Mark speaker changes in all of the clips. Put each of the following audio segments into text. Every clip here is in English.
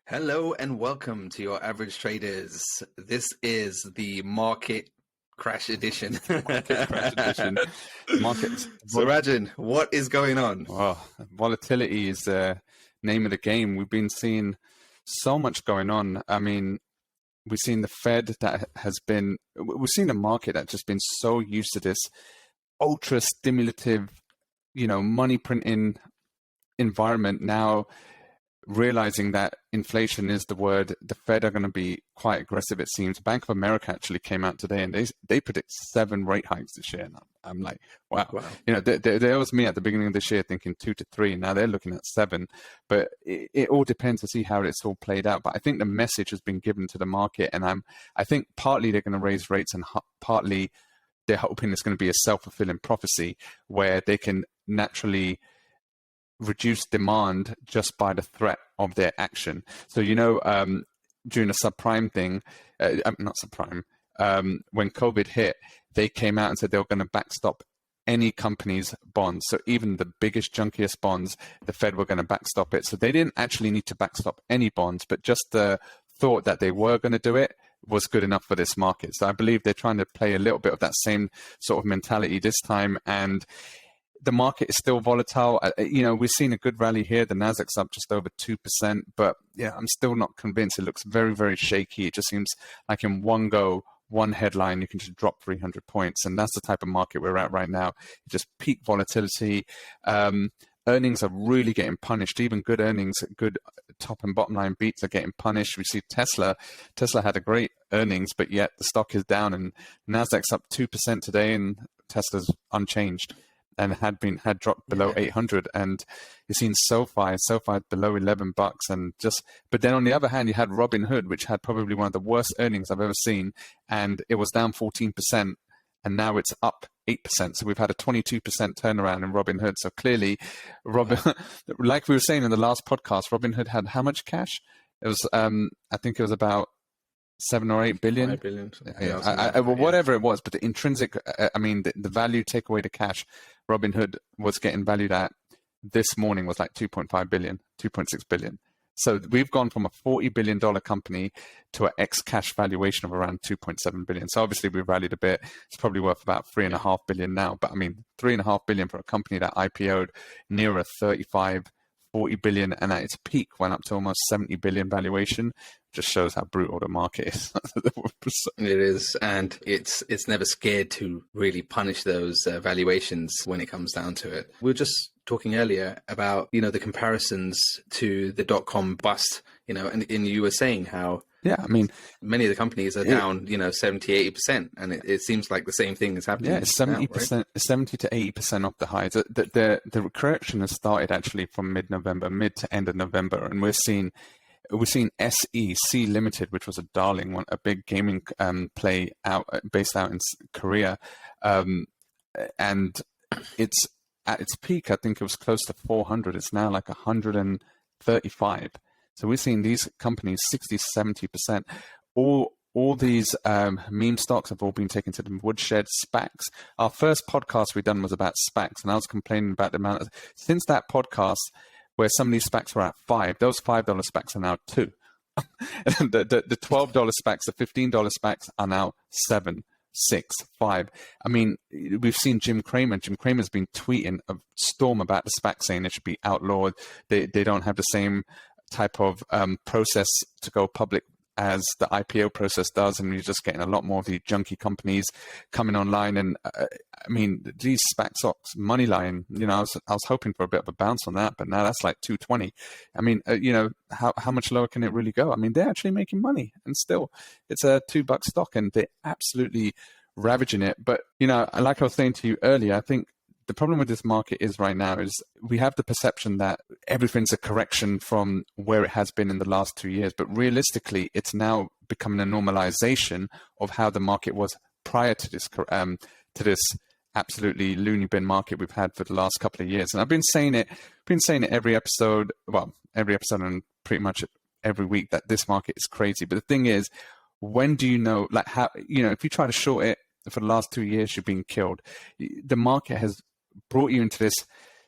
Speaker 1: Hello and welcome to your average traders. This is the market crash edition.
Speaker 2: Market crash edition.
Speaker 1: So Rajan, what is going on?
Speaker 2: Well, volatility is the name of the game. We've been seeing so much going on. I mean, we've seen the Fed we've seen a market that's just been so used to this ultra stimulative, money printing environment now, realizing that inflation is the word. The Fed are going to be quite aggressive, it seems. Bank of America actually came out today and they predict 7 rate hikes this year. And I'm like, wow. There was me at the beginning of this year thinking 2 to 3. Now they're looking at 7. But it all depends to see how it's all played out. But I think the message has been given to the market. And I think partly they're going to raise rates and partly they're hoping it's going to be a self-fulfilling prophecy where they can naturally reduce demand just by the threat of their action. So, during the subprime thing, not subprime, when COVID hit, they came out and said they were going to backstop any company's bonds. So even the biggest, junkiest bonds, the Fed were going to backstop it. So they didn't actually need to backstop any bonds, but just the thought that they were going to do it was good enough for this market. So I believe they're trying to play a little bit of that same sort of mentality this time. And the market is still volatile. We've seen a good rally here. The Nasdaq's up just over 2%, but I'm still not convinced. It looks very, very shaky. It just seems like in one go, one headline, you can just drop 300 points. And that's the type of market we're at right now. Just peak volatility. Earnings are really getting punished. Even good earnings, good top and bottom line beats are getting punished. We see Tesla had a great earnings, but yet the stock is down, and Nasdaq's up 2% today and Tesla's unchanged and had dropped below 800. And you've seen SOFI below $11, but then on the other hand, you had Robinhood, which had probably one of the worst earnings I've ever seen, and it was down 14%, and now it's up 8%. So we've had a 22% turnaround in Robinhood. So clearly, like we were saying in the last podcast, Robinhood had how much cash? It was, I think it was about 7 or 8 billion.
Speaker 1: 5 billion.
Speaker 2: Whatever it was, but the intrinsic, the value, take away the cash, Robinhood was getting valued at this morning was like 2.5 billion, 2.6 billion. So we've gone from a $40 billion company to an ex-cash valuation of around 2.7 billion. So obviously we've rallied a bit. It's probably worth about 3.5 billion now. But 3.5 billion for a company that IPO'd near a 35, 40 billion, and at its peak went up to almost 70 billion valuation. Just shows how brutal the market is.
Speaker 1: It is, and it's never scared to really punish those valuations when it comes down to it. We were just talking earlier about the comparisons to the .com bust, and you were saying how many of the companies are down 70-80%, and it seems like the same thing is happening.
Speaker 2: Yeah, it's 70%, right? 70 to 80% off the highs. The correction has started actually from mid to end of November, and we're seeing SEC Limited, which was a darling one, a big gaming play based out in Korea, and it's at its peak. I think it was close to 400. It's now like 135. So we're seeing these companies 60-70%. All these meme stocks have all been taken to the woodshed. SPACs. Our first podcast we done was about SPACs, and I was complaining about the amount. Since that podcast, where some of these SPACs were at 5, those $5 SPACs are now 2. And the $12 SPACs, the $15 SPACs are now 7, 6, 5. We've seen Jim Cramer. Jim Cramer's been tweeting a storm about the SPAC, saying it should be outlawed. They don't have the same type of process to go public as the IPO process does, and you're just getting a lot more of these junky companies coming online. And these SPAC stocks, Moneyline, I was hoping for a bit of a bounce on that, but now that's like 220. How much lower can it really go? They're actually making money, and still it's a $2 stock, and they're absolutely ravaging it. But like I was saying to you earlier, I think the problem with this market is right now is we have the perception that everything's a correction from where it has been in the last 2 years. But realistically, it's now becoming a normalization of how the market was prior to this absolutely loony bin market we've had for the last couple of years. And I've been saying it every episode and pretty much every week that this market is crazy. But the thing is, when do you know, like how, if you try to short it for the last 2 years, you're being killed. The market has brought you into this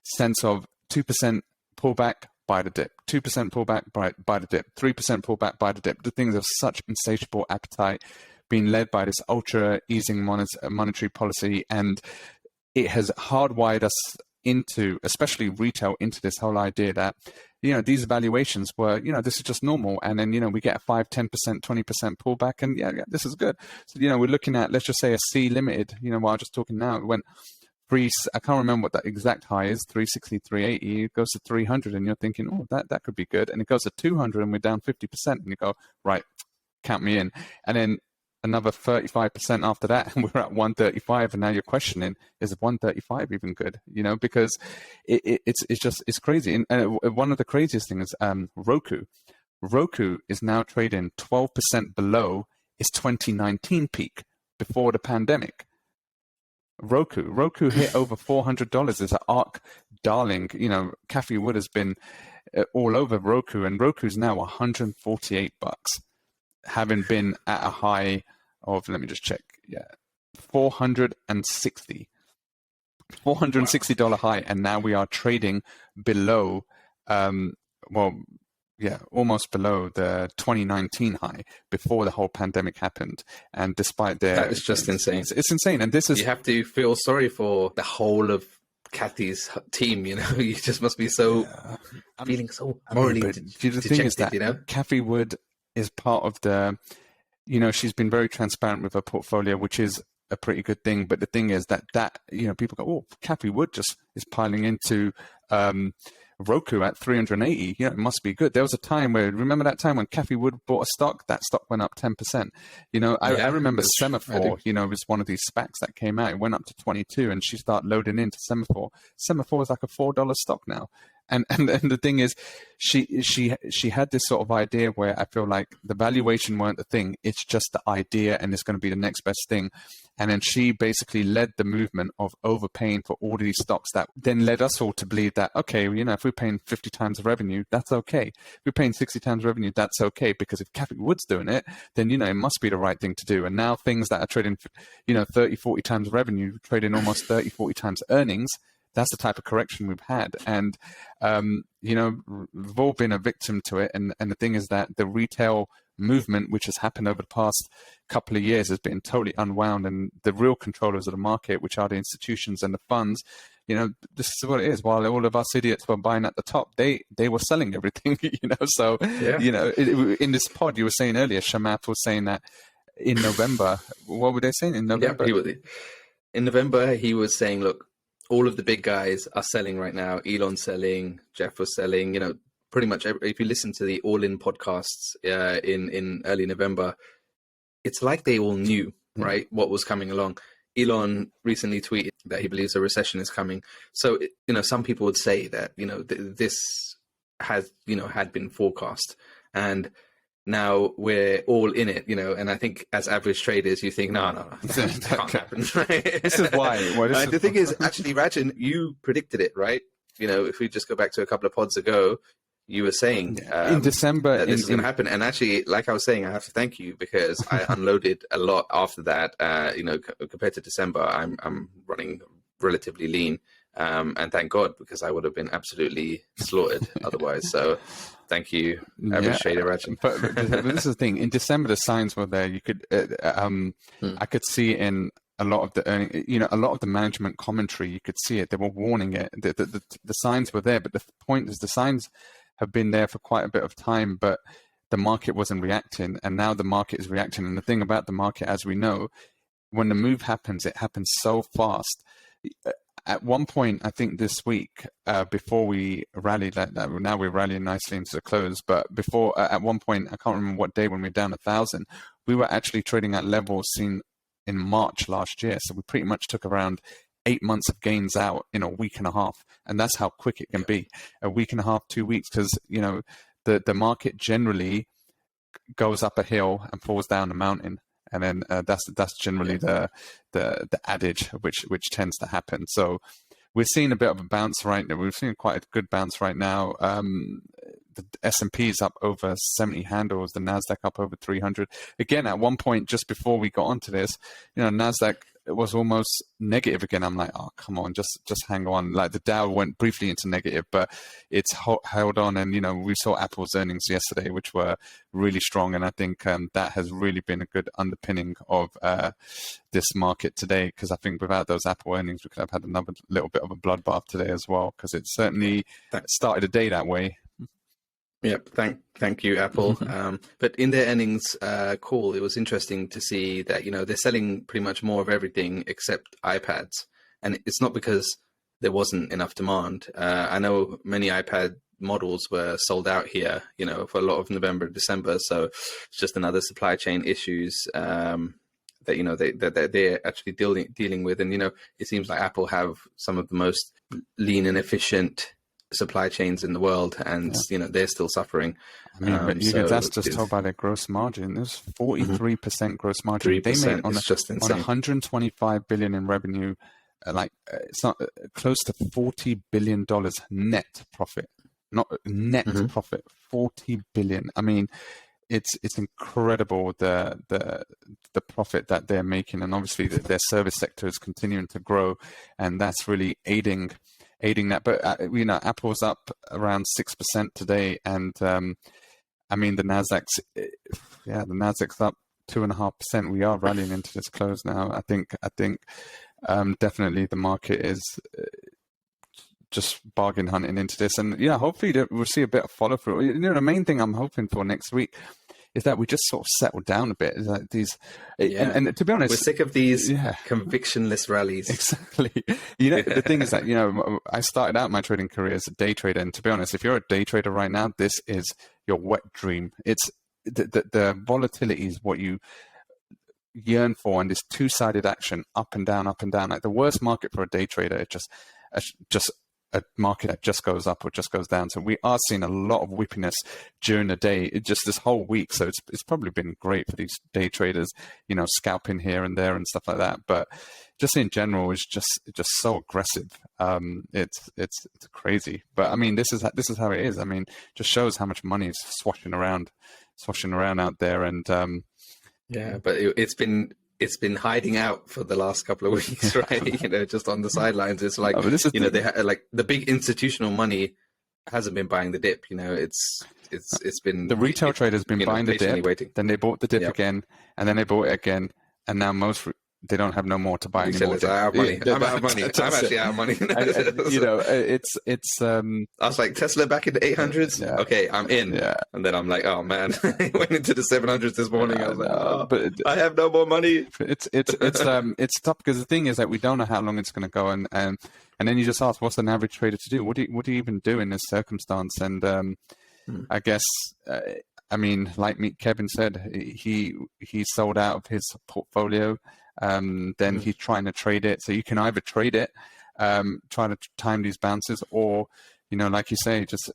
Speaker 2: sense of 2% pullback, buy the dip. 2% pullback, buy the dip. 3% pullback, buy the dip. The things of such insatiable appetite, being led by this ultra easing monetary policy, and it has hardwired us into, especially retail, into this whole idea that, these valuations were, this is just normal. And then, we get a 5, 10%, 20% pullback, and yeah, this is good. So, we're looking at, let's just say, a C limited, while just talking now, it went I can't remember what that exact high is, 360, 380, it goes to 300, and you're thinking, oh, that could be good. And it goes to 200 and we're down 50%, and you go, right, count me in. And then another 35% after that, and we're at 135, and now you're questioning, is 135 even good? Because it's crazy. And one of the craziest things is Roku. Roku is now trading 12% below its 2019 peak before the pandemic. Roku hit over $400 as an ARC darling. Cathie Wood has been all over Roku, and Roku's now $148, having been at a high of, let me just check, $460 high, and now we are trading below, almost below the 2019 high before the whole pandemic happened. And despite
Speaker 1: that is just insane.
Speaker 2: It's insane. And this is,
Speaker 1: you have to feel sorry for the whole of Cathie's team. You just must be so feeling so morally dejected.
Speaker 2: The thing is that Cathie Wood is part of the, she's been very transparent with her portfolio, which is a pretty good thing. But the thing is that people go, oh, Cathie Wood just is piling into Roku at 380. It must be good. There was a time remember that time when Cathie Wood bought a stock, that stock went up 10%. I remember Semaphore, it was one of these SPACs that came out. It went up to 22, and she started loading into Semaphore. Semaphore is like a $4 stock now. And the thing is, she had this sort of idea where I feel like the valuation weren't the thing. It's just the idea, and it's going to be the next best thing. And then she basically led the movement of overpaying for all of these stocks that then led us all to believe that, okay, if we're paying 50 times the revenue, that's okay. If we're paying 60 times revenue, that's okay. Because if Cathie Wood's doing it, then, it must be the right thing to do. And now things that are trading, 30, 40 times revenue, trading almost 30, 40 times earnings, that's the type of correction we've had. And, we've all been a victim to it. And the thing is that the retail movement, which has happened over the past couple of years, has been totally unwound. And the real controllers of the market, which are the institutions and the funds, this is what it is. While all of us idiots were buying at the top, they were selling everything, So, in this pod, you were saying earlier, Shamath was saying that in November, what were they saying in November?
Speaker 1: In November, he was saying, look, all of the big guys are selling right now. Elon's selling, Jeff was selling, pretty much if you listen to the All In podcasts in early November, it's like they all knew, right, what was coming along. Elon recently tweeted that he believes a recession is coming. So, some people would say that, this has, had been forecast. And now we're all in it, and I think as average traders, you think, no, that can't happen. Right?
Speaker 2: This is why.
Speaker 1: The thing is, actually, Rajan, you predicted it, right? If we just go back to a couple of pods ago, you were saying
Speaker 2: in December
Speaker 1: that this is going to happen. And actually, like I was saying, I have to thank you because I unloaded a lot after that. Compared to December, I'm running relatively lean. And thank God, because I would have been absolutely slaughtered otherwise. So thank you, average trader Rajan.
Speaker 2: But this is the thing. In December, the signs were there. You could, I could see in a lot of the earning, a lot of the management commentary, you could see it. They were warning it. The signs were there. But the point is, the signs have been there for quite a bit of time, but the market wasn't reacting. And now the market is reacting. And the thing about the market, as we know, when the move happens, it happens so fast. At one point, I think this week, before we rallied, now we're rallying nicely into the close, but before, at one point, I can't remember what day when we were down 1,000, we were actually trading at levels seen in March last year. So we pretty much took around 8 months of gains out in a week and a half. And that's how quick it can be. A week and a half, 2 weeks, because, the market generally goes up a hill and falls down a mountain. And then that's generally the adage which tends to happen. So we're seeing a bit of a bounce right now. We're seeing quite a good bounce right now. The S&P is up over 70 handles. The Nasdaq up over 300. Again, at one point just before we got onto this, Nasdaq was almost negative again. I'm like, oh, come on, just hang on. Like the Dow went briefly into negative, but it's held on. And, you know, we saw Apple's earnings yesterday, which were really strong. And I think that has really been a good underpinning of this market today, because I think without those Apple earnings, we could have had another little bit of a bloodbath today as well, because it certainly started the day that way.
Speaker 1: Yep. Thank you, Apple. But in their earnings call, it was interesting to see that, you know, they're selling pretty much more of everything except iPads. And it's not because there wasn't enough demand. I know many iPad models were sold out here, you know, for a lot of November, December. So it's just another supply chain issues that, you know, they're actually dealing with. And, you know, it seems like Apple have some of the most lean and efficient supply chains in the world, and you know, they're still suffering.
Speaker 2: I mean, but that's just told by their gross margin. There's 43% gross margin.
Speaker 1: 3%,
Speaker 2: they made on
Speaker 1: just insane.
Speaker 2: On 125 billion in revenue, it's not close to $40 billion net profit, not net profit. 40 billion. I mean, it's incredible the profit that they're making, and obviously their service sector is continuing to grow, and that's really aiding that. But you know, Apple's up around 6% today, and I mean the Nasdaq's up 2.5%. We are rallying into this close now. I think definitely the market is just bargain hunting into this, and yeah, hopefully we'll see a bit of follow through. You know, the main thing I'm hoping for next week is that we just sort of settle down a bit. Is that these, and to be honest,
Speaker 1: we're sick of these convictionless rallies.
Speaker 2: Exactly. You know, the thing is that, you know, I started out my trading career as a day trader, and to be honest, if you're a day trader right now, this is your wet dream. It's the volatility is what you yearn for, and this two-sided action, up and down, up and down. Like the worst market for a day trader, it's just a market that just goes up or just goes down. So we are seeing a lot of whippiness during the day, just this whole week. So it's probably been great for these day traders, you know, scalping here and there and stuff like that. But just in general, it's just so aggressive. It's crazy. But I mean, this is how it is. I mean, just shows how much money is swashing around out there. And
Speaker 1: but it's been hiding out for the last couple of weeks, right? You know, just on the sidelines. It's like, you know, they like the big institutional money hasn't been buying the dip. You know, it's been
Speaker 2: the retail traders been buying the dip,
Speaker 1: waiting.
Speaker 2: Then they bought the dip again, and then they bought it again, and now they don't have no more to buy anymore.
Speaker 1: I'm out of money. I'm out of money. I'm actually out of money.
Speaker 2: And, you know, it's.
Speaker 1: I was like, Tesla back in the 800s. Yeah. Okay, I'm in. Yeah. And then I'm like, oh man, I went into the 700s this morning. I was like, but I have no more money.
Speaker 2: It's tough, because the thing is that we don't know how long it's going to go, and then you just ask, what's an average trader to do? What do you even do in this circumstance? And I guess. I mean, like Kevin said, he sold out of his portfolio. Then he's trying to trade it. So you can either trade it, try to time these bounces, or, you know, like you say, just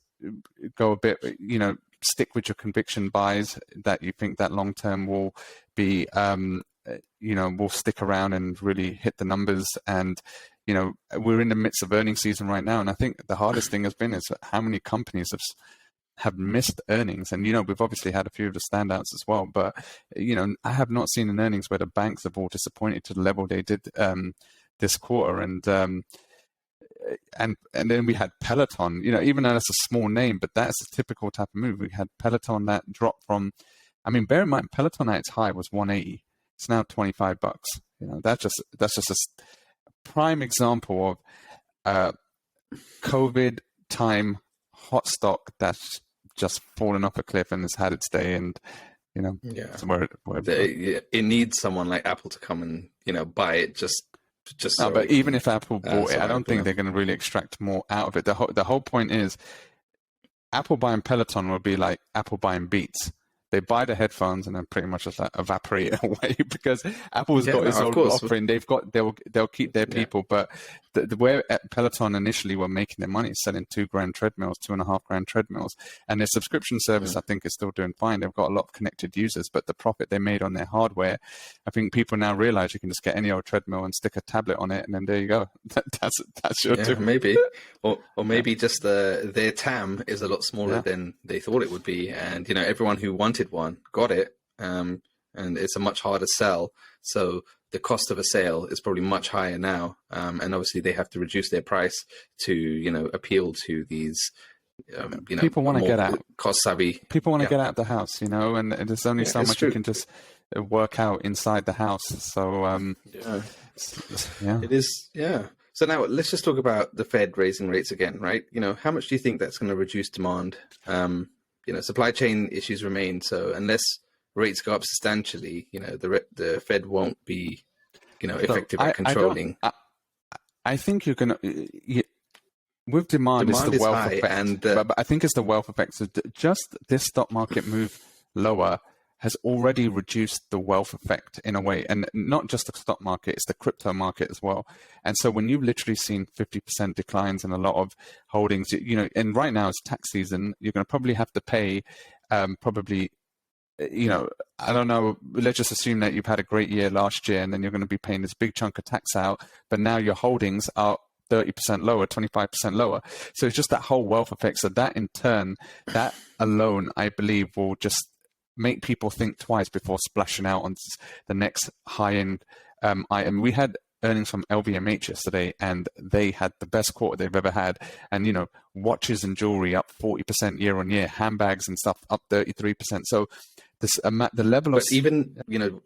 Speaker 2: go a bit, you know, stick with your conviction buys that you think that long term will be, you know, will stick around and really hit the numbers. And, you know, we're in the midst of earnings season right now. And I think the hardest thing has been is how many companies have missed earnings. And, you know, we've obviously had a few of the standouts as well, but, you know, I have not seen an earnings where the banks have all disappointed to the level they did this quarter. And then we had Peloton, you know, even though that's a small name, but that's a typical type of move. We had Peloton that dropped from, I mean, bear in mind, Peloton at its high was 180. It's now $25. You know, that's just a prime example of COVID time hot stock that's just fallen off a cliff and has had its day, and, you know,
Speaker 1: it needs someone like Apple to come and, you know, buy it just so
Speaker 2: but even if Apple bought it, I don't think they're going to really extract more out of it. The whole point is Apple buying Peloton will be like Apple buying Beats. They buy the headphones and then pretty much just like evaporate it away, because Apple's got its own offering. They'll keep their people, but the way Peloton initially were making their money is selling $2,000 treadmills, $2,500 treadmills, and their subscription service I think is still doing fine. They've got a lot of connected users, but the profit they made on their hardware, I think people now realize you can just get any old treadmill and stick a tablet on it, and then there you go. That's your
Speaker 1: maybe, or maybe just their TAM is a lot smaller than they thought it would be, and, you know, everyone who wanted one got it, and it's a much harder sell. So the cost of a sale is probably much higher now, and obviously they have to reduce their price to appeal to these
Speaker 2: people want to get out,
Speaker 1: cost savvy.
Speaker 2: People want to get out of the house, and there's only so much you can just work out inside the house. So
Speaker 1: it is. So now let's just talk about the Fed raising rates again, right? How much do you think that's going to reduce demand? Supply chain issues remain. So unless rates go up substantially, the Fed won't be, effective at controlling.
Speaker 2: I think you're going to, with demand it's the wealth effect. But I think it's the wealth effect. So just this stock market move lower has already reduced the wealth effect in a way, and not just the stock market, it's the crypto market as well. And so when you've literally seen 50% declines in a lot of holdings, and right now it's tax season, you're going to probably have to pay I don't know, let's just assume that you've had a great year last year and then you're going to be paying this big chunk of tax out, but now your holdings are 30% lower, 25% lower. So it's just that whole wealth effect. So that in turn, that alone, I believe, will just make people think twice before splashing out on the next high-end item. We had earnings from LVMH yesterday, and they had the best quarter they've ever had. And, watches and jewelry up 40% year on year, handbags and stuff up 33%. So the level of...
Speaker 1: But even,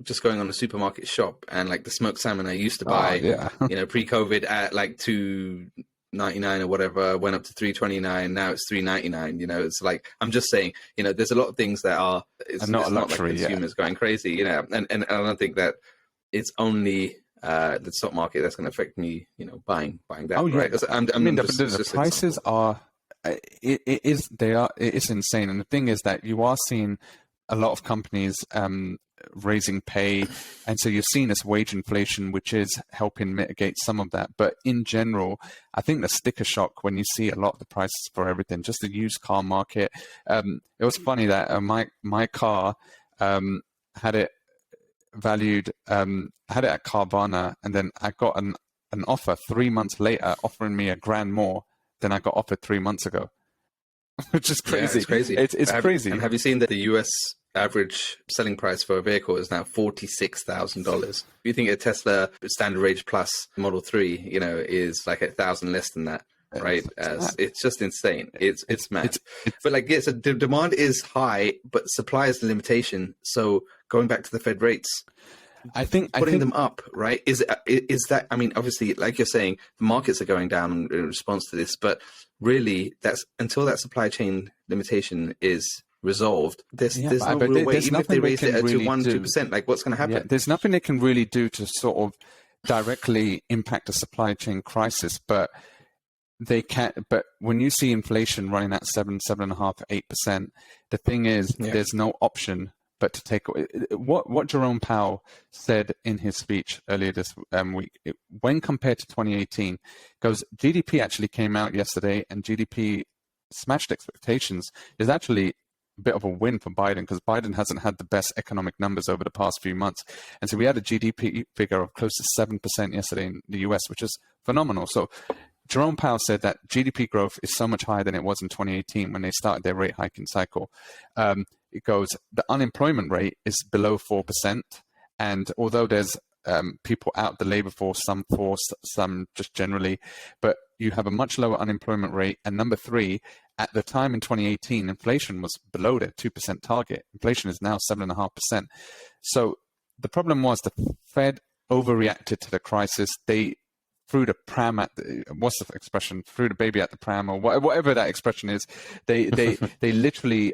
Speaker 1: just going on a supermarket shop and like the smoked salmon I used to buy, pre-COVID at like $2.99 or whatever, went up to $3.29. Now it's $3.99. It's like, I'm just saying, there's a lot of things that are it's not a luxury. Not like consumers going crazy, and I don't think that it's only the stock market that's going to affect me, buying that. Oh, yeah. Right?
Speaker 2: The prices are it's insane, and the thing is that you are seeing a lot of companies raising pay, and so you're seeing this wage inflation, which is helping mitigate some of that. But in general, I think the sticker shock when you see a lot of the prices for everything, just the used car market. It was funny that my car had it valued, had it at Carvana, and then I got an offer 3 months later offering me $1,000 more than I got offered 3 months ago. Which is crazy.
Speaker 1: Yeah, it's crazy.
Speaker 2: It's crazy.
Speaker 1: And have you seen that the US average selling price for a vehicle is now $46,000? If you think a Tesla Standard Range Plus Model 3, is like 1,000 less than that, right? It's just insane. It's mad. But so the demand is high, but supply is the limitation. So going back to the Fed rates,
Speaker 2: I think
Speaker 1: putting them up, right? Is that? I mean, obviously, like you're saying, the markets are going down in response to this, but really, that's until that supply chain limitation is resolved. There's no real way. Even if they raise it to 1-2%, like what's going to happen?
Speaker 2: Yeah, there's nothing they can really do to sort of directly impact a supply chain crisis, but they can. But when you see inflation running at 7.5%, 8%, the thing is, there's no option but to take what Jerome Powell said in his speech earlier this week. When compared to 2018, goes GDP actually came out yesterday, and GDP smashed expectations. Is actually a bit of a win for Biden, because Biden hasn't had the best economic numbers over the past few months. And so we had a GDP figure of close to 7% yesterday in the US, which is phenomenal. So Jerome Powell said that GDP growth is so much higher than it was in 2018 when they started their rate hiking cycle. It goes, the unemployment rate is below 4%. And although there's people out the labor force, some just generally, but you have a much lower unemployment rate. And number three, at the time in 2018, inflation was below their 2% target. Inflation is now 7.5%. So the problem was the Fed overreacted to the crisis. They threw the pram at what's the expression? Threw the baby at the pram, or whatever that expression is. They literally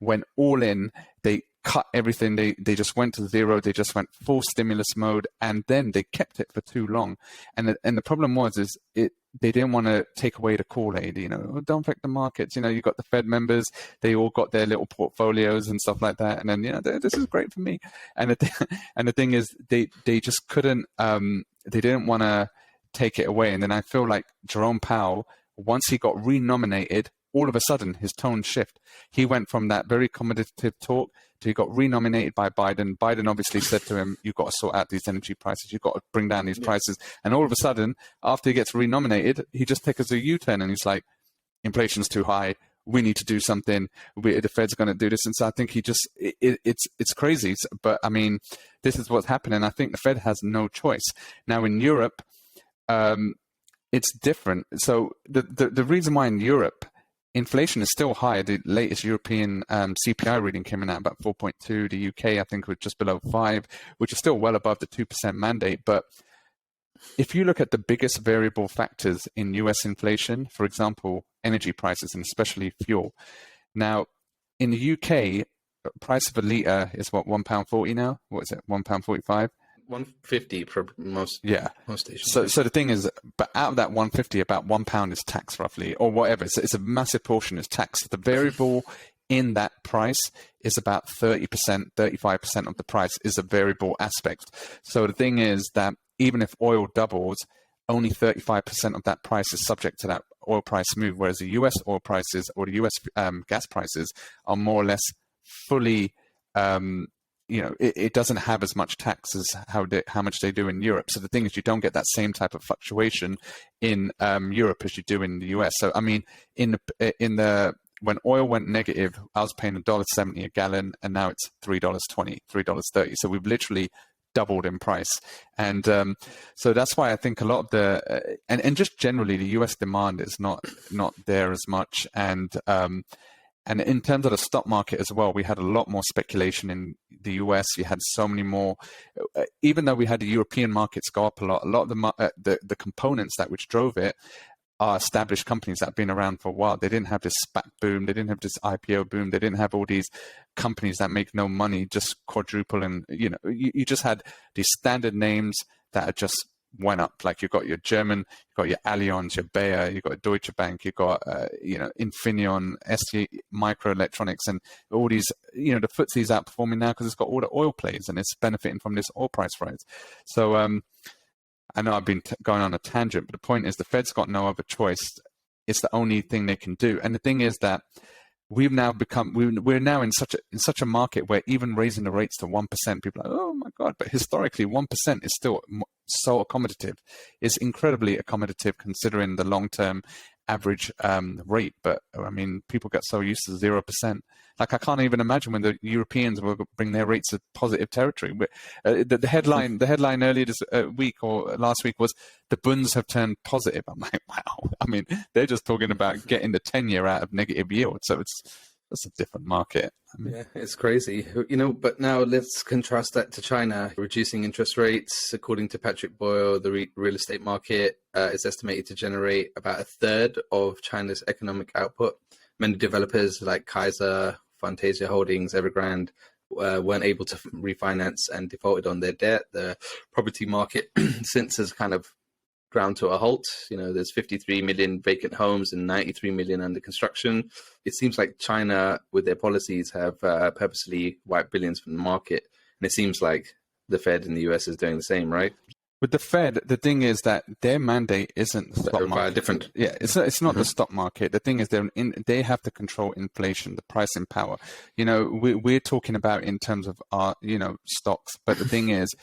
Speaker 2: went all in. They cut everything. They just went to zero. They just went full stimulus mode, and then they kept it for too long. And the problem was they didn't want to take away the Kool-Aid. Don't affect the markets. You got the Fed members. They all got their little portfolios and stuff like that. And then this is great for me. And the thing is, they just couldn't. They didn't want to take it away. And then I feel like Jerome Powell, once he got renominated, all of a sudden his tone shift. He went from that very accommodative talk to he got renominated by Biden. Biden obviously said to him, you've got to sort out these energy prices. You've got to bring down these prices. And all of a sudden, after he gets renominated, he just takes a U-turn and he's like, inflation's too high. we need to do something. The Fed's going to do this. And so I think it's crazy. But I mean, this is what's happening. I think the Fed has no choice. Now in Europe, it's different. So the reason why in Europe, inflation is still high. The latest European CPI reading came in at about 4.2. The UK, I think, was just below 5, which is still well above the 2% mandate. But if you look at the biggest variable factors in US inflation, for example, energy prices and especially fuel. Now, in the UK, price of a litre is what, £1.40 now? What is it, £1.45?
Speaker 1: 150 for most stations.
Speaker 2: So the thing is, but out of that 150, about £1 is tax roughly, or whatever. It's a massive portion is tax. The variable in that price is about 30%, 35% of the price is a variable aspect. So the thing is that even if oil doubles, only 35% of that price is subject to that oil price move, whereas the US oil prices or the US gas prices are more or less fully it doesn't have as much tax as how much they do in Europe. So the thing is, you don't get that same type of fluctuation in Europe as you do in the US. So I mean, when oil went negative, I was paying $1.70 a gallon, and now it's $3.20, $3.30. So we've literally doubled in price, and so that's why I think a lot of the and just generally the US demand is not there as much, and in terms of the stock market as well, we had a lot more speculation in the US. You had so many more, even though we had the European markets go up a lot of the components which drove it are established companies that have been around for a while. They didn't have this SPAC boom. They didn't have this IPO boom. They didn't have all these companies that make no money, just quadruple. And, you just had these standard names that are just went up. Like you've got your German, you've got your Allianz, your Bayer, you've got Deutsche Bank, you've got Infineon, ST Microelectronics, and all these. The FTSE's outperforming now because it's got all the oil plays and it's benefiting from this oil price rise. So I know I've been going on a tangent, but the point is the Fed's got no other choice. It's the only thing they can do. And the thing is that we're now in such a market where even raising the rates to 1%, people are like, oh my God, but historically 1% is still so accommodative. It's incredibly accommodative considering the long-term average rate. But I mean, people get so used to 0%. Like I can't even imagine when the Europeans will bring their rates to positive territory. The headline earlier this week or last week was the bunds have turned positive. I'm like, wow. I mean, they're just talking about getting the 10-year out of negative yield. So that's a different market. I mean,
Speaker 1: yeah, it's crazy. But now let's contrast that to China. Reducing interest rates, according to Patrick Boyle, the real estate market is estimated to generate about a third of China's economic output. Many developers like Kaiser, Fantasia Holdings, Evergrande weren't able to refinance and defaulted on their debt. The property market since has kind of ground to a halt. There's 53 million vacant homes and 93 million under construction. It seems like China, with their policies, have purposely wiped billions from the market. And it seems like the Fed in the US is doing the same, right?
Speaker 2: With the Fed, the thing is that their mandate isn't the stock market.
Speaker 1: Different.
Speaker 2: Yeah, it's not the stock market. The thing is they have to control inflation, the pricing power. We're talking about in terms of our stocks, but the thing is,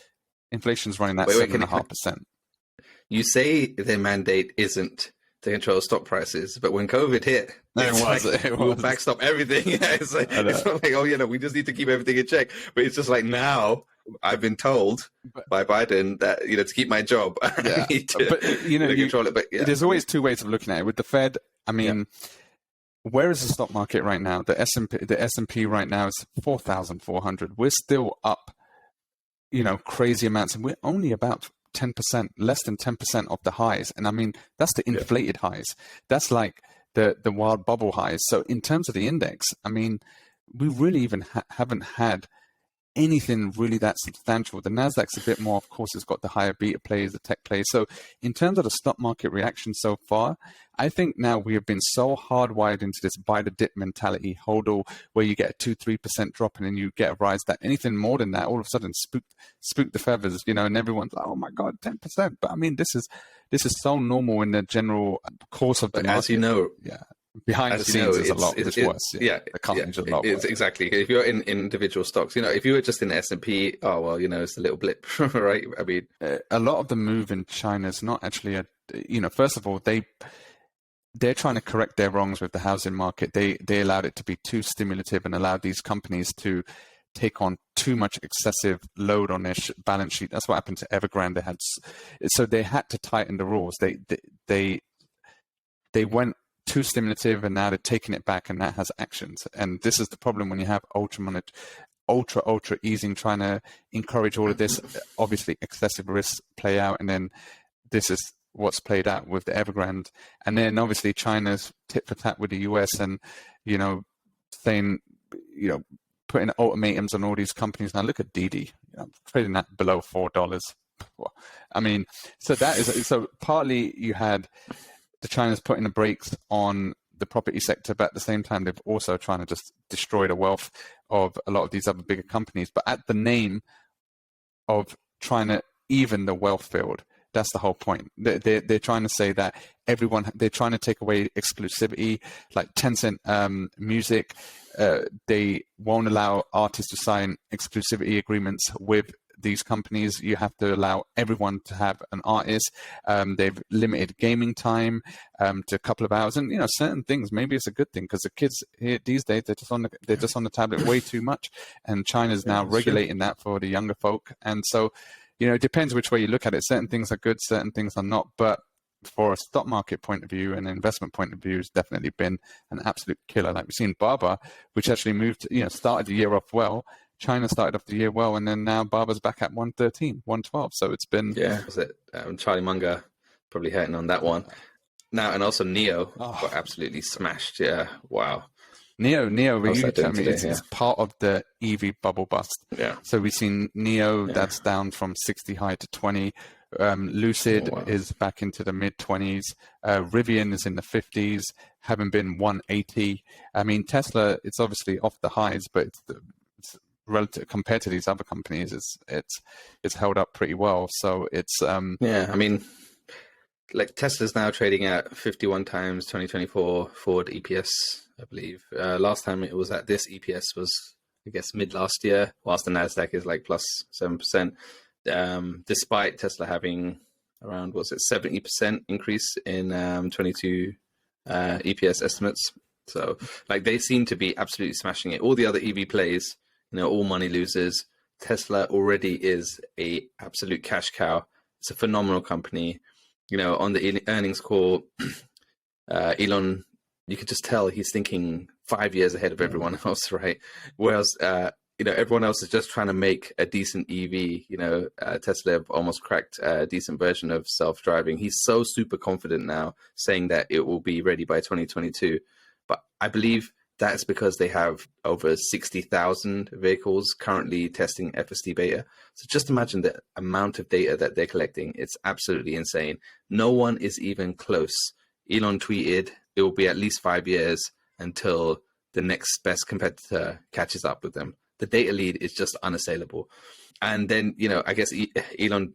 Speaker 2: inflation's running at 7.5%.
Speaker 1: You say their mandate isn't to control stock prices, but when COVID hit, we'll backstop everything. Yeah, it's not like, we just need to keep everything in check. But it's just like now I've been told by Biden that, to keep my job, I need to control it. But
Speaker 2: there's always two ways of looking at it. With the Fed, I mean, where is the stock market right now? The S&P right now is 4,400. We're still up, crazy amounts, and we're only about 10%, less than 10% of the highs. And I mean, that's the inflated highs. That's like the wild bubble highs. So in terms of the index, I mean, we really even haven't had anything really that substantial. The Nasdaq's a bit more, of course, it's got the higher beta plays, the tech plays. So in terms of the stock market reaction so far, I think now we have been so hardwired into this buy the dip mentality, hodl, where you get a 2-3% drop and then you get a rise. That anything more than that, all of a sudden spook the feathers, and everyone's like, oh my God, 10%. But I mean, this is so normal in the general course of the market.
Speaker 1: As you know,
Speaker 2: behind the scenes is a lot much worse. The company's a lot worse.
Speaker 1: Exactly. If you're in individual stocks, if you were just in the S&P, it's a little blip, right? I mean,
Speaker 2: a lot of the move in China is not actually first of all, they're trying to correct their wrongs with the housing market. They allowed it to be too stimulative and allowed these companies to take on too much excessive load on their balance sheet. That's what happened to Evergrande. So they had to tighten the rules. They went too stimulative, and now they're taking it back, and that has actions. And this is the problem when you have ultra easing, trying to encourage all of this. Obviously, excessive risks play out, and then this is what's played out with the Evergrande. And then obviously China's tit for tat with the US, and saying, putting ultimatums on all these companies. Now look at Didi, trading that below $4. I mean, so partly you had the China's putting the brakes on the property sector, but at the same time, they've also trying to just destroy the wealth of a lot of these other bigger companies. But at the name of trying to even the wealth field, that's the whole point. They're trying to say that they're trying to take away exclusivity, like Tencent Music. They won't allow artists to sign exclusivity agreements with these companies. You have to allow everyone to have an artist. They've limited gaming time to a couple of hours, and certain things. Maybe it's a good thing because the kids here these days they're just on the tablet way too much, and China's now regulating that for the younger folk. And so, it depends which way you look at it. Certain things are good, certain things are not. But for a stock market point of view and an investment point of view, it's definitely been an absolute killer. Like we've seen Baba, which actually moved, started the year off well. China started off the year well, and then now Baba's back at 113, 112. So it's been...
Speaker 1: Yeah, was it Charlie Munger probably hitting on that one. Now, and also Neo got absolutely smashed. Yeah, wow.
Speaker 2: Neo, it's part of the EV bubble bust.
Speaker 1: Yeah.
Speaker 2: So we've seen Neo, that's down from 60 high to 20. Lucid is back into the mid 20s. Rivian is in the 50s, having been 180. I mean, Tesla, it's obviously off the highs, but it's relative compared to these other companies, it's held up pretty well. So it's I
Speaker 1: mean, like Tesla's now trading at 51 times 2024 forward EPS, I believe. Last time it was at this EPS was, I guess, mid last year, whilst the Nasdaq is like plus 7%. Despite Tesla having around, 70% increase in 22 EPS estimates. So like they seem to be absolutely smashing it. All the other EV plays, all money losers. Tesla already is a absolute cash cow. It's a phenomenal company. On the earnings call, Elon, you could just tell he's thinking 5 years ahead of everyone else, right? Whereas, everyone else is just trying to make a decent EV. Tesla have almost cracked a decent version of self-driving. He's so super confident now, saying that it will be ready by 2022. But I believe that's because they have over 60,000 vehicles currently testing FSD beta. So just imagine the amount of data that they're collecting. It's absolutely insane. No one is even close. Elon tweeted it will be at least 5 years until the next best competitor catches up with them. The data lead is just unassailable. And then, I guess Elon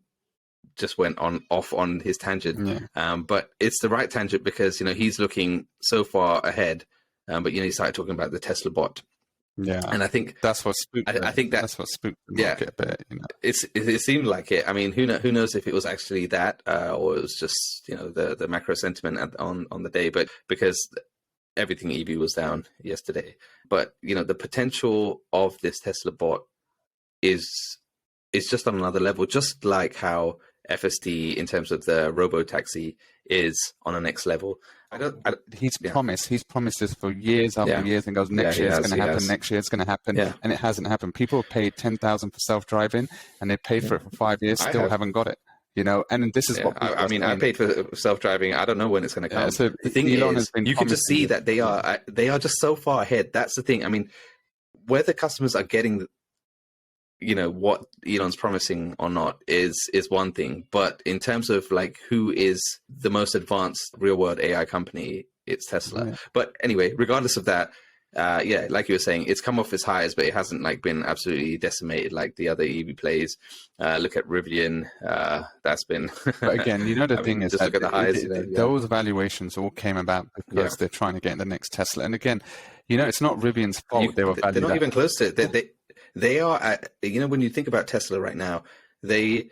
Speaker 1: just went off on his tangent. But it's the right tangent because, he's looking so far ahead. But he started talking about the Tesla bot.
Speaker 2: Yeah,
Speaker 1: and I think
Speaker 2: that's what spooked.
Speaker 1: I think
Speaker 2: that's what spooked the market a bit.
Speaker 1: It seemed like it. I mean, who knows if it was actually that, or it was just the macro sentiment on the day. But because everything EV was down yesterday, but the potential of this Tesla bot is just on another level. Just like how FSD in terms of the robo taxi is on a next level.
Speaker 2: He's promised this for years after years and goes, next year it's going to happen, next year it's going to happen. And it hasn't happened. People have paid $10,000 for self-driving and they paid for it for 5 years, still haven't got it. And this is what
Speaker 1: I paid for self-driving. I don't know when it's going to come.
Speaker 2: So
Speaker 1: the thing is, you can just see that they are just so far ahead. That's the thing. I mean, whether customers are getting what Elon's promising or not is one thing, but in terms of like who is the most advanced real world AI company, it's Tesla. But anyway, regardless of that, like you were saying, it's come off its highs, but it hasn't like been absolutely decimated like the other EV plays. Look at Rivian, that's been
Speaker 2: but again, the thing is,
Speaker 1: just look at the highs.
Speaker 2: Those valuations all came about because they're trying to get in the next Tesla. And again, it's not Rivian's fault they were valued.
Speaker 1: They're not even close to it. They are at, when you think about Tesla right now, they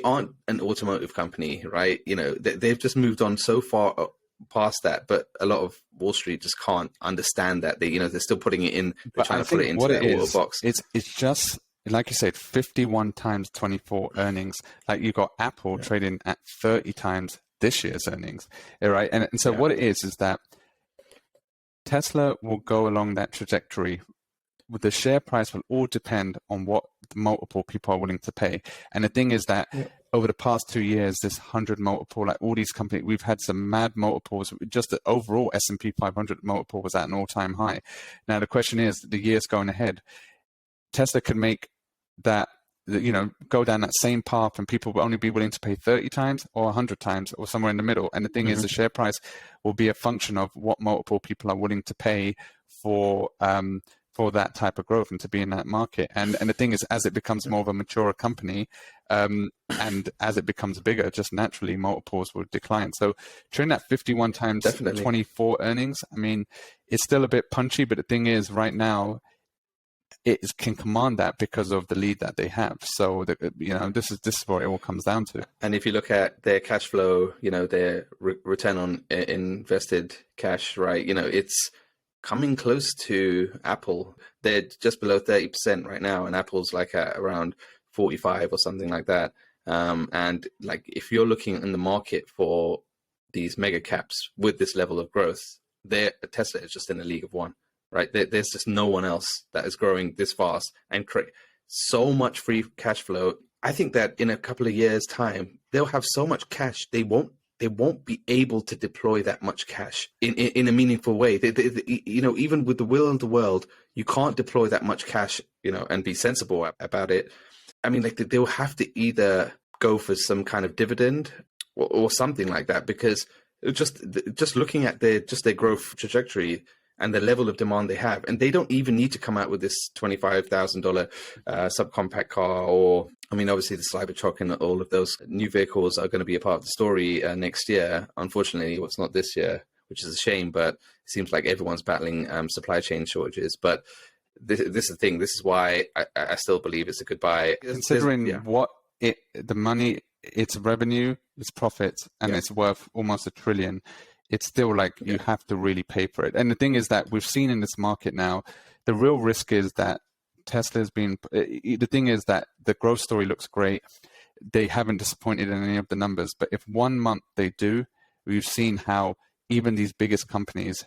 Speaker 1: aren't an automotive company, right? They've just moved on so far past that, but a lot of Wall Street just can't understand that. They're still putting it in, they're trying to put it into that little box.
Speaker 2: It's just, like you said, 51 times 24 earnings. Like you got Apple trading at 30 times this year's earnings, right? And so what it is that Tesla will go along that trajectory. The share price will all depend on what the multiple people are willing to pay. And the thing is that over the past 2 years, this 100 multiple, like all these companies, we've had some mad multiples. Just the overall S&P 500 multiple was at an all-time high. Now, the question is, the years going ahead, Tesla could make that, go down that same path and people will only be willing to pay 30 times or 100 times or somewhere in the middle. And the thing is, the share price will be a function of what multiple people are willing to pay for that type of growth and to be in that market. And the thing is, as it becomes more of a mature company, and as it becomes bigger, just naturally multiples will decline. So during that 51 times 24 earnings, I mean, it's still a bit punchy, but the thing is, right now, it can command that because of the lead that they have. So this is what it all comes down to.
Speaker 1: And if you look at their cash flow, their return on invested cash, right? It's coming close to Apple. They're just below 30% right now, and Apple's like at around 45 or something like that. And like if you're looking in the market for these mega caps with this level of growth, Tesla is just in a league of one. Right, there's just no one else that is growing this fast and create so much free cash flow. I think that in a couple of years' time, they'll have so much cash they won't be able to deploy that much cash in a meaningful way. Even with the will of the world, you can't deploy that much cash, and be sensible about it. I mean, like they'll have to either go for some kind of dividend or something like that, because just looking at their growth trajectory and the level of demand they have. And they don't even need to come out with this $25,000 subcompact car, or, I mean, obviously the Cybertruck and all of those new vehicles are going to be a part of the story next year. Unfortunately, it's not this year, which is a shame, but it seems like everyone's battling supply chain shortages. But this is the thing. This is why I still believe it's a good buy.
Speaker 2: Considering the money, its revenue, its profits, and it's worth almost $1 trillion. It's still like you have to really pay for it. And the thing is that we've seen in this market now, the real risk is that Tesla's been, the thing is that the growth story looks great. They haven't disappointed in any of the numbers. But if 1 month they do, we've seen how even these biggest companies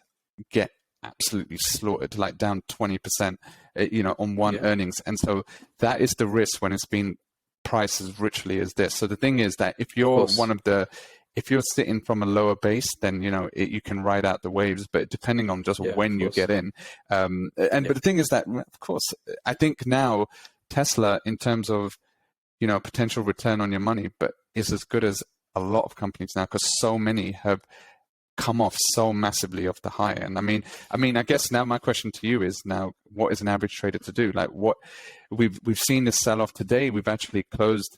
Speaker 2: get absolutely slaughtered, like down 20%, on one earnings. And so that is the risk when it's been priced as richly as this. So the thing is that if you're if you're sitting from a lower base, then you can ride out the waves. But depending on just when you get in, but the thing is that, of course, I think now Tesla, in terms of potential return on your money, but is as good as a lot of companies now, because so many have come off so massively off the high. And I mean, I guess now my question to you is, now what is an average trader to do? Like, what we've seen this sell off today. We've actually closed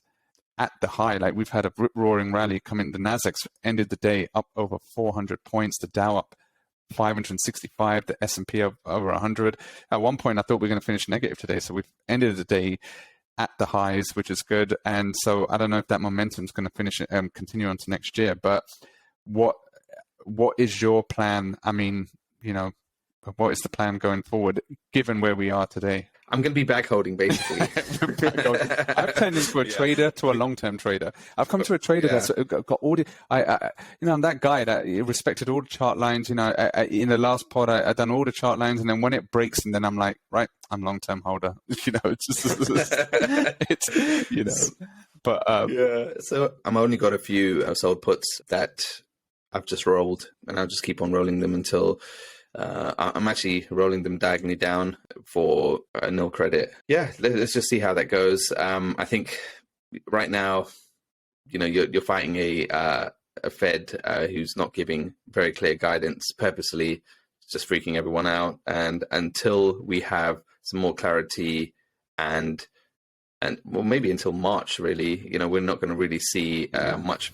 Speaker 2: at the high. Like, we've had a rip-roaring rally come in. The Nasdaq's ended the day up over 400 points, the Dow up 565, the S&P up over 100. At one point, I thought we were going to finish negative today. So we've ended the day at the highs, which is good. And so I don't know if that momentum is going to continue on to next year. But what is your plan? I mean, what is the plan going forward, given where we are today?
Speaker 1: I'm going to be back holding, basically.
Speaker 2: I've turned into a trader to a long-term trader. I've come to a trader that's got all the. I'm that guy that respected all the chart lines. In the last pod, I done all the chart lines, and then when it breaks, and then I'm like, right, I'm long-term holder. But
Speaker 1: So I'm only got a few sold puts that I've just rolled, and I'll just keep on rolling them until. I'm actually rolling them diagonally down for nil credit. Yeah, let's just see how that goes. I think right now, you're fighting a Fed who's not giving very clear guidance purposely, just freaking everyone out. And until we have some more clarity and well, maybe until March, really, we're not going to really see much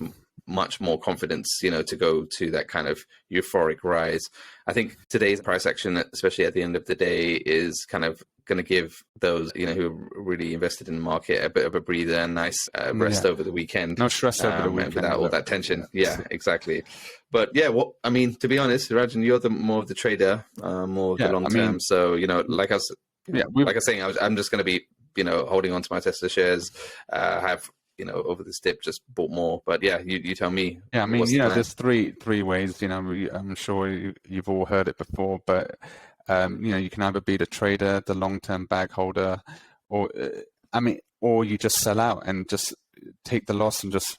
Speaker 1: more confidence, to go to that kind of euphoric rise. I think today's price action, especially at the end of the day, is kind of going to give those, who are really invested in the market a bit of a breather and nice rest over the weekend.
Speaker 2: No stress over the weekend.
Speaker 1: And without all that tension. Yeah, exactly. But yeah, to be honest, Rajan, you're more of the trader, more of the long term. So, like I was, like I was saying, I'm just going to be, holding on to my Tesla shares, have, over this dip just bought more. But yeah, you tell me.
Speaker 2: Yeah, I mean, there's three ways, I'm sure you've all heard it before, but you can either be the trader, the long-term bag holder, or you just sell out and just take the loss and just,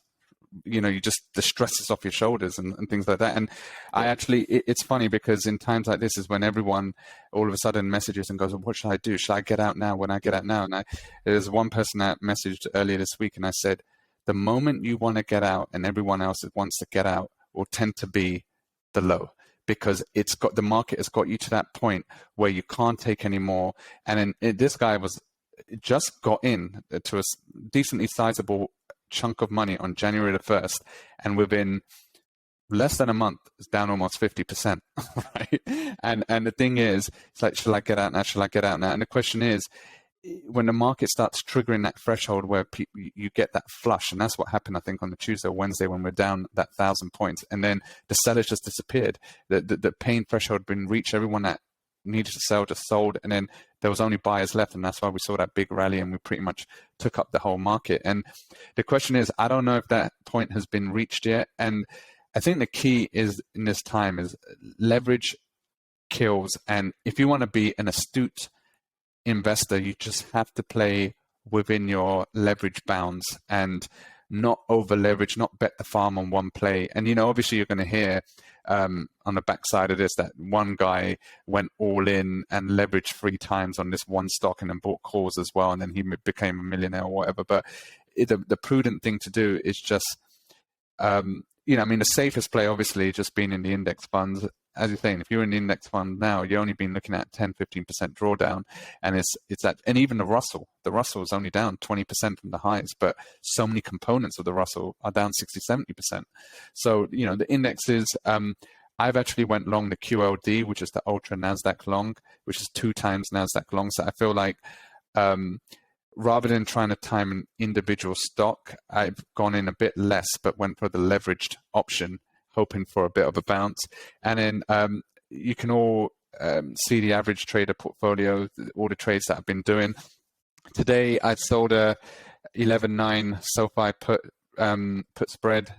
Speaker 2: the stress is off your shoulders and things like that. And I actually, it's funny because in times like this is when everyone all of a sudden messages and goes, well, what should I do? Should I get out now? When I get out now? And there's one person that messaged earlier this week and I said, the moment you want to get out and everyone else wants to get out will tend to be the low, because the market has got you to that point where you can't take any more. And then this guy just got in to a decently sizable chunk of money on January the 1st, and within less than a month is down almost 50%, right? And the thing is, it's like, should I get out now? Should I get out now? And the question is, when the market starts triggering that threshold where you get that flush, and that's what happened, I think, on the Tuesday or Wednesday when we're down that 1,000 points, and then the sellers just disappeared. The pain threshold had been reached. Everyone that needed to sell just sold, and then there was only buyers left, and that's why we saw that big rally, and we pretty much took up the whole market. And the question is, I don't know if that point has been reached yet. And I think the key is in this time is leverage kills, and if you want to be an astute investor, you just have to play within your leverage bounds and not over leverage, not bet the farm on one play. And obviously you're going to hear on the backside of this that one guy went all in and leveraged 3 times on this one stock and then bought calls as well, and then he became a millionaire or whatever. But the prudent thing to do is just the safest play obviously just being in the index funds. As you're saying, if you're in the index fund now, you're only been looking at 10-15% drawdown, and it's that. And even the Russell is only down 20% from the highs, but so many components of the Russell are down 60-70%. So the indexes. I've actually went long the QLD, which is the Ultra Nasdaq Long, which is 2 times Nasdaq Long. So I feel like rather than trying to time an individual stock, I've gone in a bit less, but went for the leveraged option, hoping for a bit of a bounce. And then you can all see the average trader portfolio, all the trades that I've been doing. Today, I sold a 11.9 SOFI put spread,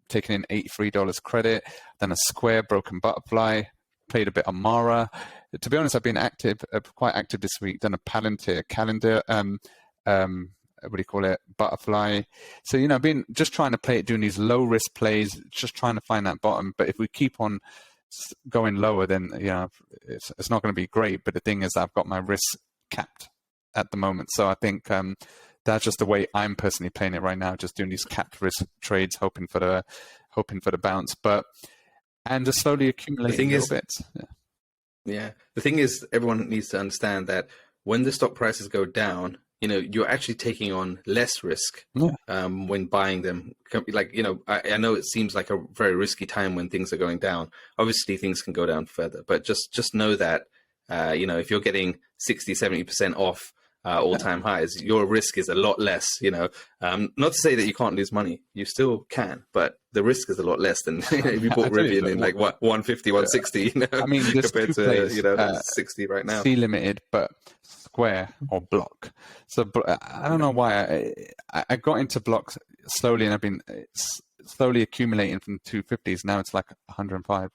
Speaker 2: taking in $83 credit, then a Square Broken Butterfly, played a bit of Mara. To be honest, I've been quite active this week, done a Palantir calendar, what do you call it, Butterfly. So, I've been just trying to play it, doing these low risk plays, just trying to find that bottom. But if we keep on going lower, then, it's not going to be great. But the thing is, I've got my risk capped at the moment. So I think that's just the way I'm personally playing it right now, just doing these capped risk trades, hoping for the bounce, and just slowly accumulating a little bit.
Speaker 1: Yeah. The thing is, everyone needs to understand that when the stock prices go down, you're actually taking on less risk when buying them. Like, I know it seems like a very risky time when things are going down. Obviously, things can go down further, but just know that, if you're getting 60-70% off all-time highs, your risk is a lot less. Not to say that you can't lose money, you still can, but the risk is a lot less than if you bought Rivian in like 150, 160.
Speaker 2: I mean, compared
Speaker 1: to 60 right now.
Speaker 2: C Limited, but Square or Block. So I don't know why I got into Blocks slowly, and I've been slowly accumulating from 250s. Now it's like 105.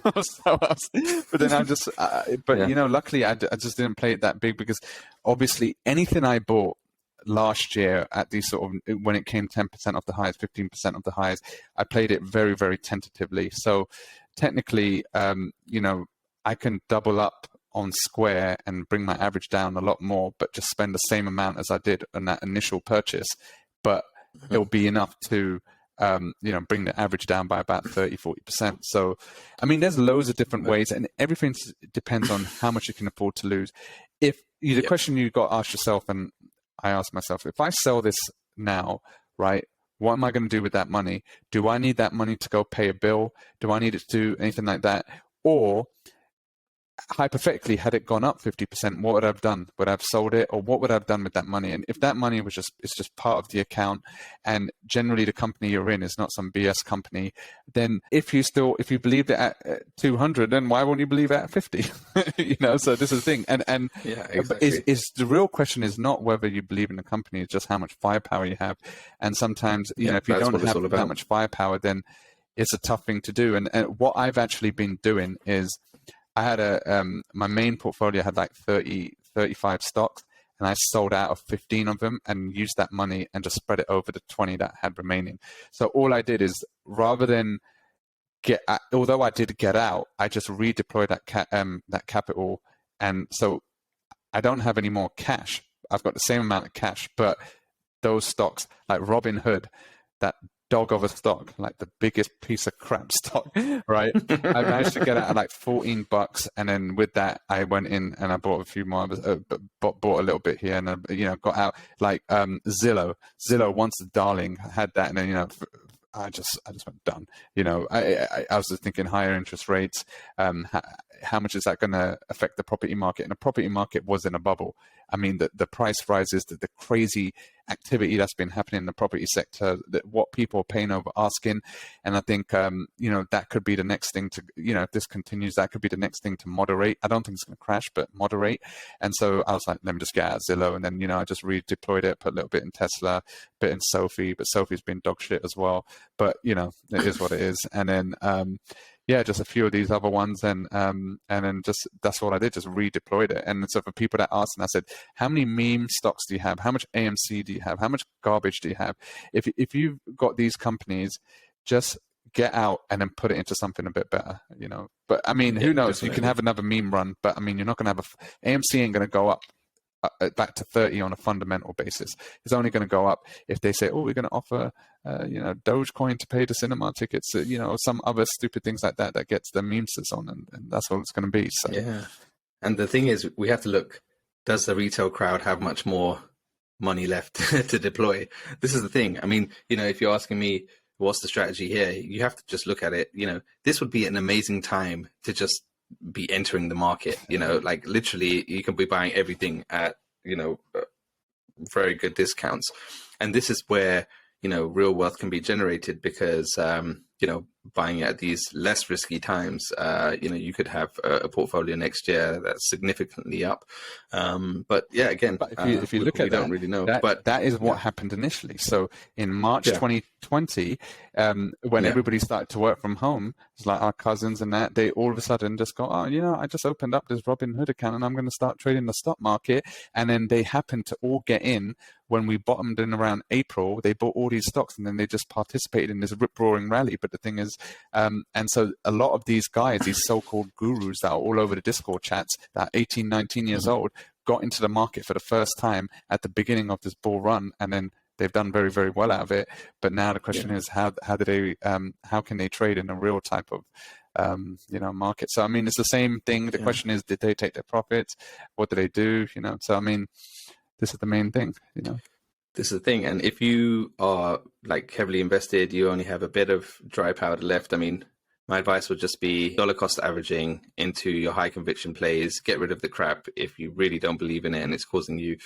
Speaker 2: But then I just, luckily I just didn't play it that big, because obviously anything I bought last year at these sort of, when it came 10% off the highs, 15% off the highs, I played it very, very tentatively. So technically, I can double up on Square and bring my average down a lot more, but just spend the same amount as I did on that initial purchase. But it'll be enough to bring the average down by about 30-40%. So, I mean, there's loads of different ways, and everything depends on how much you can afford to lose. The question you got to ask yourself, and I asked myself, if I sell this now, right, what am I going to do with that money? Do I need that money to go pay a bill? Do I need it to do anything like that? Or hypothetically, had it gone up 50%, what would I have done? Would I have sold it, or what would I have done with that money? And if that money was it's just part of the account, and generally the company you're in is not some BS company, then if you believed it at 200, then why won't you believe it at 50? So this is the thing. And
Speaker 1: yeah, exactly.
Speaker 2: is the real question is not whether you believe in the company, it's just how much firepower you have. And sometimes, if you don't have that much firepower, then it's a tough thing to do. And what I've actually been doing is, I had my main portfolio had like 35 stocks, and I sold out of 15 of them and used that money and just spread it over the 20 that I had remaining. So all I did is, rather than although I did get out, I just redeployed that capital. And so I don't have any more cash. I've got the same amount of cash, but those stocks like Robinhood, that dog of a stock, like the biggest piece of crap stock, right? I managed to get out at like $14, and then with that, I went in and I bought a few more, bought a little bit here, and got out. Like Zillow, once the darling, had that, and then I just went done. I was just thinking higher interest rates. How much is that going to affect the property market? And the property market was in a bubble. I mean, the price rises, the crazy activity that's been happening in the property sector, what people are paying over asking. And I think, that could be the next thing to, if this continues, that could be the next thing to moderate. I don't think it's going to crash, but moderate. And so I was like, let me just get out of Zillow. And then, I just redeployed it, put a little bit in Tesla, a bit in SOFI, but SOFI's been dog shit as well. But, it is what it is. And then, just a few of these other ones, and then just that's what I did, just redeployed it. And so for people that asked, and I said, how many meme stocks do you have? How much AMC do you have? How much garbage do you have? If you've got these companies, just get out and then put it into something a bit better, But I mean, who knows? Definitely. You can have another meme run, but I mean, you're not going to have AMC ain't going to go up back to 30 on a fundamental basis. It's only going to go up if they say, oh, we're going to offer Dogecoin to pay the cinema tickets, some other stupid things like that gets the memesters on, and that's all it's going to be. So
Speaker 1: yeah. And the thing is, we have to look, does the retail crowd have much more money left to deploy? This is the thing. I mean, if you're asking me what's the strategy here, you have to just look at it. This would be an amazing time to just be entering the market. Like literally you can be buying everything at very good discounts, and this is where real wealth can be generated, because buying at these less risky times, you could have a portfolio next year that's significantly up. But yeah, again,
Speaker 2: but if you look at
Speaker 1: we don't really know.
Speaker 2: But that is what happened initially. So in March 2020, when everybody started to work from home, it's like our cousins and that, they all of a sudden just go, oh, I just opened up this Robinhood account and I'm going to start trading the stock market. And then they happened to all get in when we bottomed in around April. They bought all these stocks and then they just participated in this rip-roaring rally. But the thing is, and so a lot of these guys, these so-called gurus that are all over the Discord chats, that are 18, 19 years old, got into the market for the first time at the beginning of this bull run, and then they've done very, very well out of it. But now the question is, how can they trade in a real type of market? So I mean, it's the same thing. The question is, did they take their profits? What do they do? So I mean, this is the main thing.
Speaker 1: This is the thing. And if you are like heavily invested, you only have a bit of dry powder left. I mean, my advice would just be dollar cost averaging into your high conviction plays. Get rid of the crap if you really don't believe in it and it's causing you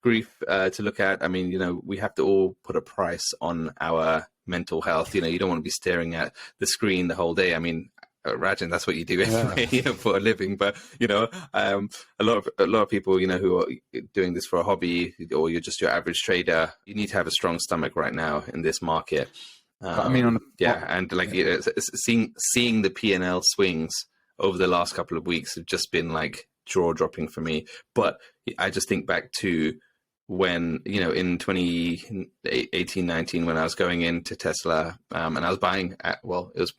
Speaker 1: grief to look at. I mean, we have to all put a price on our mental health. You don't want to be staring at the screen the whole day. I mean, Rajan, that's what you do anyway, for a living. But a lot of people, who are doing this for a hobby, or you're just your average trader, you need to have a strong stomach right now in this market.
Speaker 2: I mean,
Speaker 1: and like seeing the P&L swings over the last couple of weeks have just been like jaw dropping for me. But I just think back to when in 2018, 19, when I was going into Tesla, and I was buying at, it was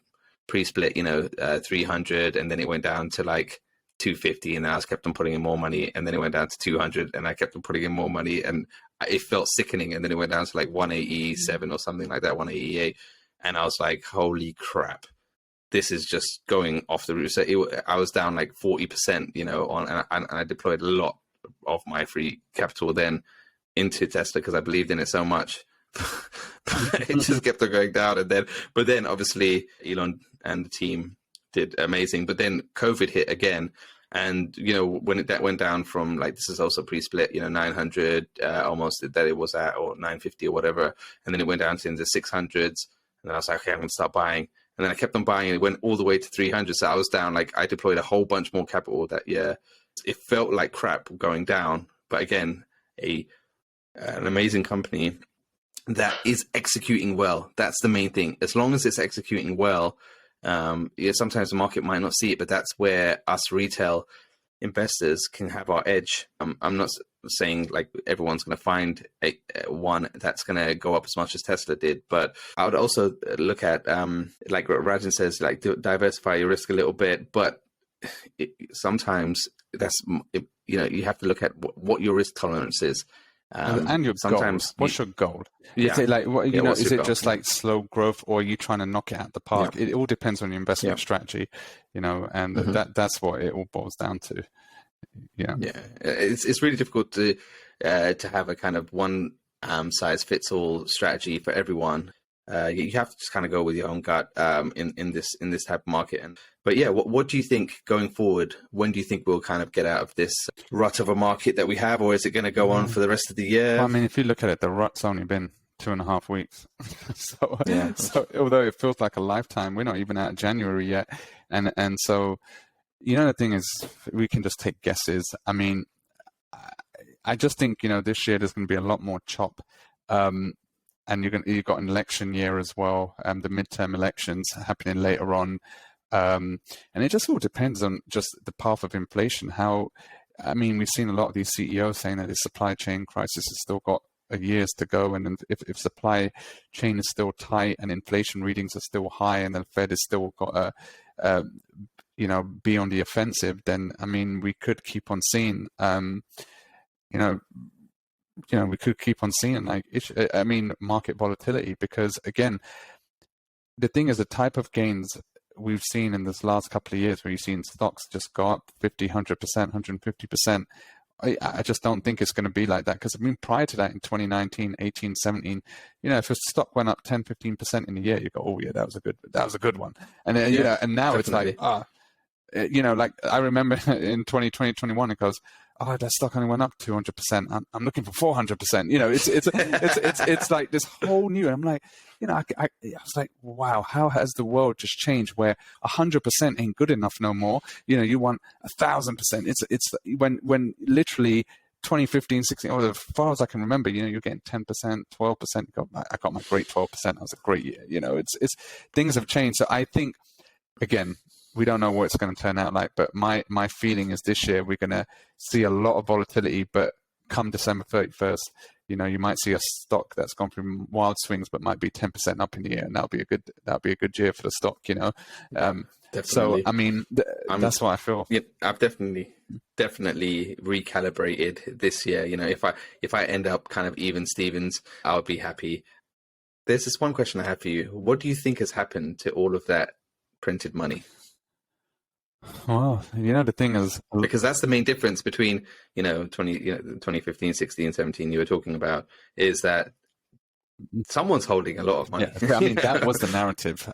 Speaker 1: pre-split, 300, and then it went down to like 250, and then I was kept on putting in more money, and then it went down to 200, and I kept on putting in more money, and it felt sickening, and then it went down to like 187 or something like that, 188, and I was like, holy crap, this is just going off the roof. So I was down like 40%, and I deployed a lot of my free capital then into Tesla because I believed in it so much. It just kept on going down, but then obviously Elon and the team did amazing. But then COVID hit again, And, when that went down from, like, this is also pre-split, 900 almost that it was at, or 950 or whatever. And then it went down to the 600s. And then I was like, okay, I'm going to start buying. And then I kept on buying, and it went all the way to 300. So I was down, like, I deployed a whole bunch more capital that year. It felt like crap going down. But again, an amazing company that is executing well. That's the main thing. As long as it's executing well, sometimes the market might not see it, but that's where us retail investors can have our edge. I'm not saying like everyone's going to find one that's going to go up as much as Tesla did, but I would also look at, like what Rajan says, like diversify your risk a little bit, but sometimes that's, you have to look at what your risk tolerance is.
Speaker 2: And your
Speaker 1: sometimes
Speaker 2: goals. What's your goal?
Speaker 1: Yeah.
Speaker 2: Is it like is it
Speaker 1: goal?
Speaker 2: just like slow growth, or are you trying to knock it out the park? It all depends on your investment strategy, and that's what it all boils down to. Yeah.
Speaker 1: It's really difficult to have a kind of one size fits all strategy for everyone. You have to just kind of go with your own gut in this type of market. But what do you think going forward? When do you think we'll kind of get out of this rut of a market that we have, or is it going to go on for the rest of the year?
Speaker 2: Well, I mean, if you look at it, the rut's only been 2.5 weeks. So although it feels like a lifetime, we're not even out of January yet. And so, the thing is, we can just take guesses. I mean, I just think, this year there's going to be a lot more chop. And you've got an election year as well, the midterm elections happening later on. And it just all depends on just the path of inflation. We've seen a lot of these CEOs saying that the supply chain crisis has still got years to go. And if supply chain is still tight and inflation readings are still high, and the Fed has still got be on the offensive, then, we could keep on seeing, we could keep on seeing market volatility, because again, the thing is, the type of gains we've seen in this last couple of years, where you've seen stocks just go up 50, 100%, 150%. I just don't think it's going to be like that, because prior to that, in 2019, 18, 17, if a stock went up 10, 15% in a year, you go, oh yeah, that was a good one. And then, and now definitely. It's like, like I remember in 2020, 21, it goes, oh, that stock only went up 200%. I'm looking for 400%. It's like this whole new. I'm like, I was like, wow, how has the world just changed? Where 100% ain't good enough no more. You want 1,000%. It's when literally 2015, 16, or as far as I can remember, you're getting 10%, 12%. I got my great 12%. That was a great year. It's things have changed. So I think, again, we don't know what it's going to turn out like, but my feeling is this year we're going to see a lot of volatility. But come December 31st, you might see a stock that's gone through wild swings, but might be 10% up in the year, and that'll be a good year for the stock.
Speaker 1: Definitely.
Speaker 2: So that's what I feel.
Speaker 1: Yeah, I've definitely recalibrated this year. If I end up kind of even Stevens, I'll be happy. There's this one question I have for you. What do you think has happened to all of that printed money?
Speaker 2: Well, the thing is,
Speaker 1: because that's the main difference between 2015, 16, 17 you were talking about, is that someone's holding a lot of money.
Speaker 2: Yeah, that was the narrative.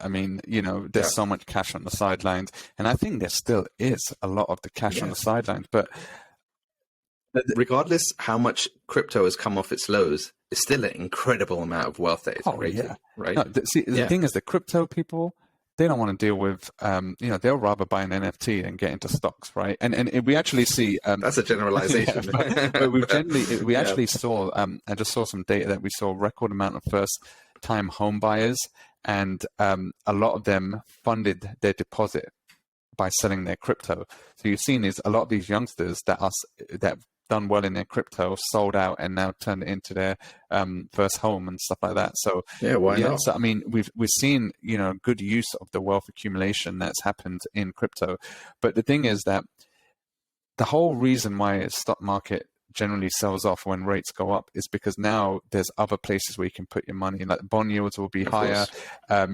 Speaker 2: There's so much cash on the sidelines, and I think there still is a lot of the cash on the sidelines. But
Speaker 1: regardless how much crypto has come off its lows, it's still an incredible amount of wealth that is created, right?
Speaker 2: No, the thing is, the crypto people, they don't want to deal with, they'll rather buy an NFT than get into stocks, right? And we actually see
Speaker 1: that's a generalization.
Speaker 2: but we actually saw, I just saw some data that we saw a record amount of first-time home buyers, and a lot of them funded their deposit by selling their crypto. So you've seen a lot of these youngsters that done well in their crypto, sold out, and now turned it into their first home and stuff like that. So
Speaker 1: why not?
Speaker 2: So we've seen good use of the wealth accumulation that's happened in crypto. But the thing is that the whole reason why a stock market generally sells off when rates go up is because now there's other places where you can put your money. Like bond yields will be higher.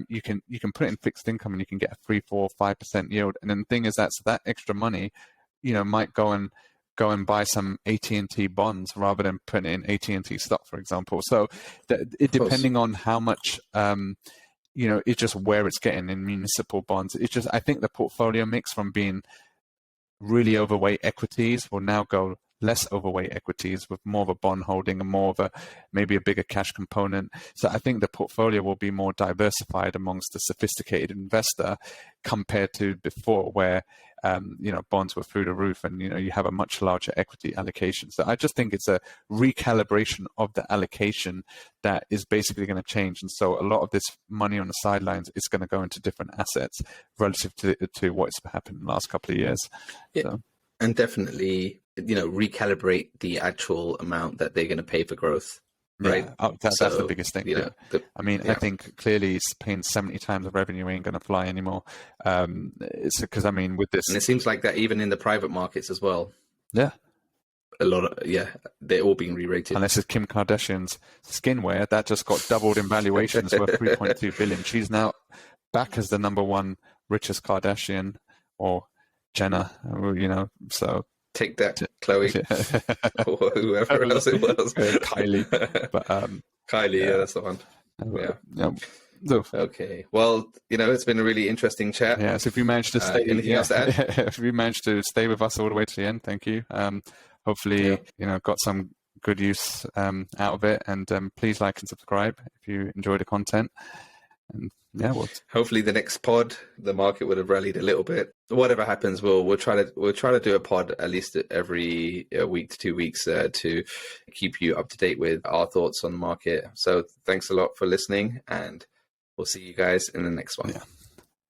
Speaker 2: You can put it in fixed income, and you can get a 3, 4, 5% yield. And then the thing is that extra money, might go and buy some AT&T bonds rather than putting it in AT&T stock, for example. So depending on how much, it's just where it's getting in municipal bonds. It's just, I think the portfolio mix from being really overweight equities will now go less overweight equities with more of a bond holding and more of a maybe a bigger cash component. So I think the portfolio will be more diversified amongst the sophisticated investor compared to before, where bonds were through the roof and you have a much larger equity allocation. So I just think it's a recalibration of the allocation that is basically going to change. And so a lot of this money on the sidelines is going to go into different assets relative to what's happened in the last couple of years.
Speaker 1: Yeah.
Speaker 2: So.
Speaker 1: And definitely, recalibrate the actual amount that they're going to pay for growth. Right.
Speaker 2: Yeah, that's the biggest thing. I think clearly paying 70 times the revenue ain't going to fly anymore. It's because with this,
Speaker 1: and it seems like that even in the private markets as well.
Speaker 2: Yeah,
Speaker 1: a lot of they're all being re-rated.
Speaker 2: Unless it's Kim Kardashian's skinwear that just got doubled in valuations, worth 3.2 billion. She's now back as the number one richest Kardashian or Jenner. So.
Speaker 1: Take that, Chloe, or whoever else it was.
Speaker 2: Kylie. But,
Speaker 1: Kylie, that's the one.
Speaker 2: So,
Speaker 1: okay. Well, it's been a really interesting chat.
Speaker 2: Yeah. So if you managed to stay,
Speaker 1: anything else to add?
Speaker 2: If you managed to stay with us all the way to the end, thank you. Hopefully, got some good use out of it, and please like and subscribe if you enjoy the content. And hopefully the next pod, the market would have rallied a little bit. Whatever happens, we'll try to do a pod at least every week to 2 weeks to keep you up to date with our thoughts on the market. So thanks a lot for listening, and we'll see you guys in the next one. Yeah.